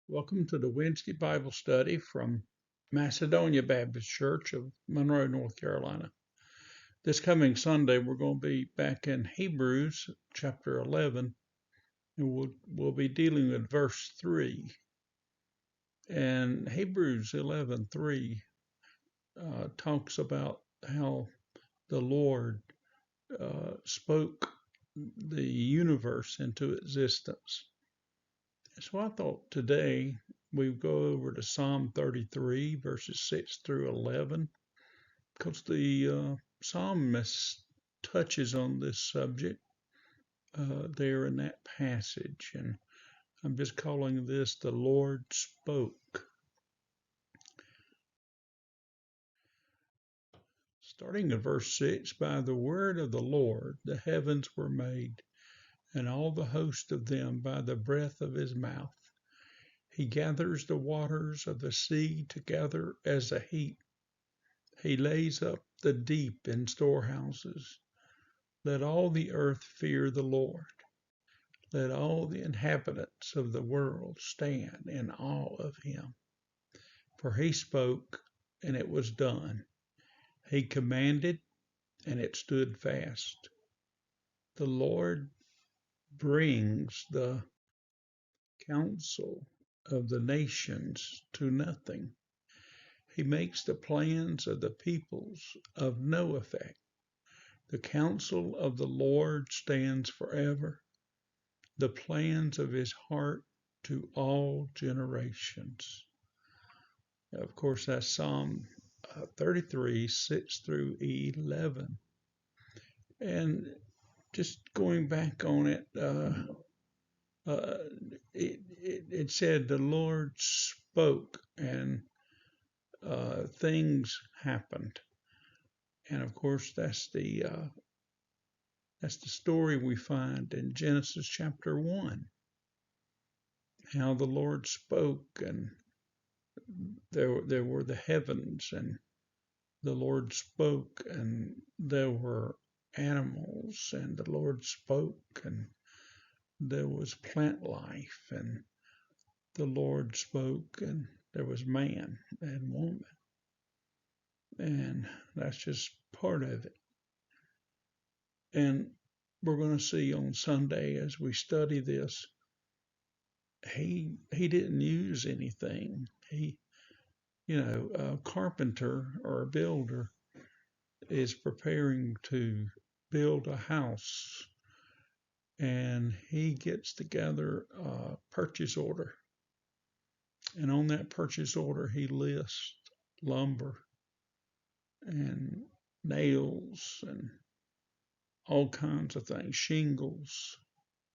Welcome to the Wednesday Bible study from Macedonia Baptist Church of Monroe, North Carolina. This coming Sunday, we're going to be back in Hebrews chapter 11, and we'll be dealing with verse 3. And Hebrews 11:3 talks about how the Lord spoke the universe into existence. So I thought today we go over to Psalm 33, verses 6 through 11, because the psalmist touches on this subject there in that passage. And I'm just calling this the Lord spoke. Starting at verse 6, by the word of the Lord the heavens were made, and all the host of them by the breath of his mouth. He gathers the waters of the sea together as a heap. He lays up the deep in storehouses. Let all the earth fear the Lord. Let all the inhabitants of the world stand in awe of him. For he spoke, and it was done. He commanded, and it stood fast. The Lord brings the counsel of the nations to nothing. He makes the plans of the peoples of no effect. The counsel of the Lord stands forever, the plans of his heart to all generations. Of course, that's Psalm 33, 6 through 11. And just going back on it, it said the Lord spoke and things happened. And of course, that's the story we find in Genesis chapter 1, how the Lord spoke, and there were the heavens, and the Lord spoke, and there were animals, and the Lord spoke, and there was plant life, and the Lord spoke, and there was man and woman. And that's just part of it. And we're going to see on Sunday as we study this, he didn't use anything. A carpenter or a builder is preparing to build a house, and he gets together a purchase order. And on that purchase order, he lists lumber and nails and all kinds of things, shingles,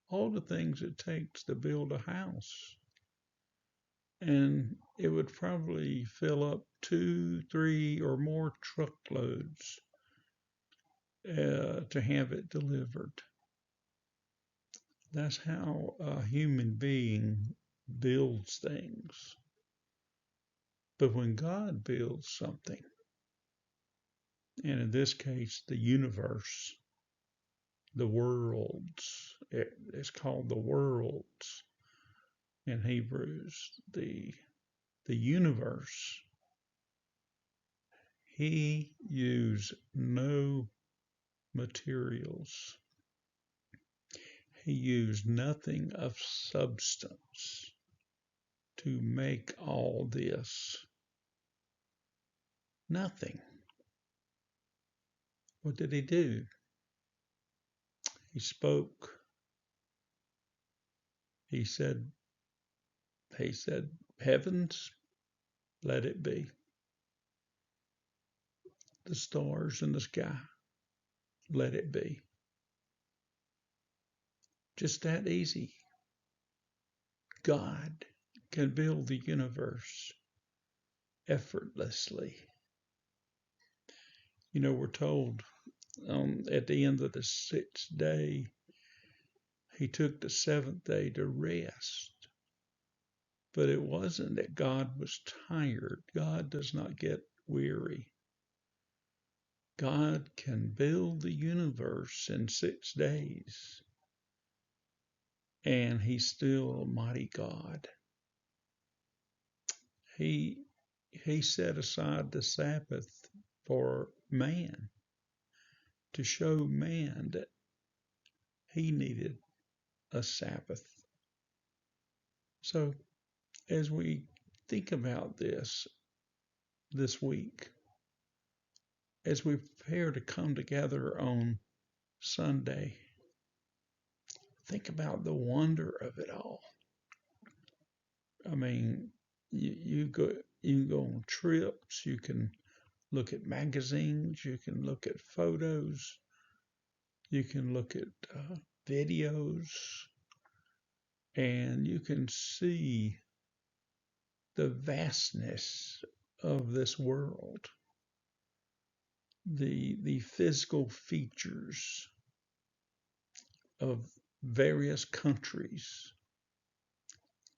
all the things it takes to build a house. And it would probably fill up 2, 3, or more truckloads to have it delivered. That's how a human being builds things. But when God builds something, and in this case, the universe, the worlds, it's called the worlds in Hebrews, the universe, he used no materials. He used nothing of substance to make all this. Nothing. What did he do? He spoke. He said, heavens, let it be. The stars in the sky, let it be. Just that easy. God can build the universe effortlessly. We're told at the end of the 6th day, he took the 7th day to rest. But it wasn't that God was tired. God does not get weary. God can build the universe in 6 days, and he's still a mighty God. He set aside the Sabbath for man, to show man that he needed a Sabbath. So as we think about this week, as we prepare to come together on Sunday, think about the wonder of it all. I mean, you can go on trips, you can look at magazines, you can look at photos, you can look at videos, and you can see the vastness of this world, the physical features of various countries.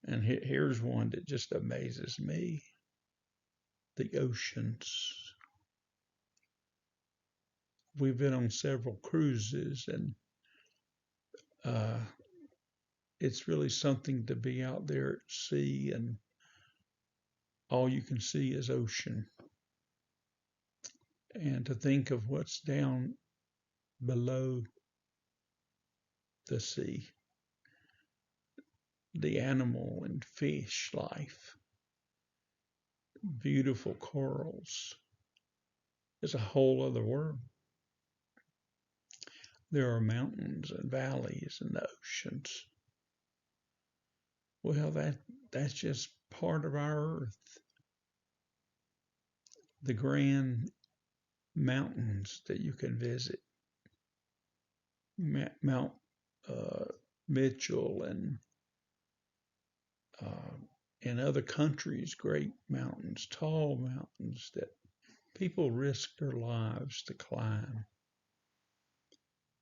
And here's one that just amazes me: the oceans. We've been on several cruises, and it's really something to be out there at sea and all you can see is ocean. And to think of what's down below the sea, the animal and fish life, beautiful corals, is a whole other world. There are mountains and valleys and the oceans. Well, that's just part of our earth. The grand mountains that you can visit, Mount Mitchell, and in other countries, great mountains, tall mountains that people risk their lives to climb.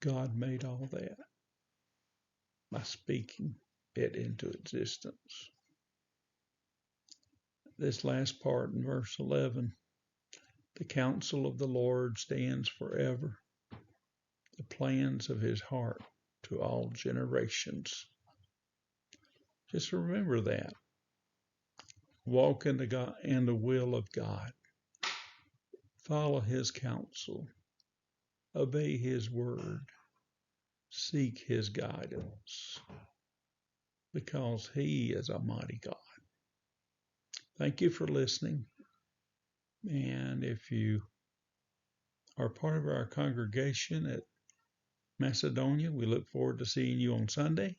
God made all that by speaking it into existence. This last part in verse 11, the counsel of the Lord stands forever, the plans of his heart to all generations. Just remember that. Walk in the will of God. Follow his counsel. Obey his word. Seek his guidance, because he is a mighty God. Thank you for listening. And if you are part of our congregation at Macedonia, we look forward to seeing you on Sunday.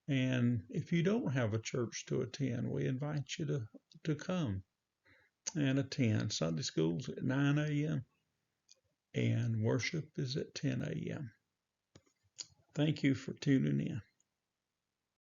And if you don't have a church to attend, we invite you to come and attend. Sunday school's at 9 a.m. and worship is at 10 a.m. Thank you for tuning in.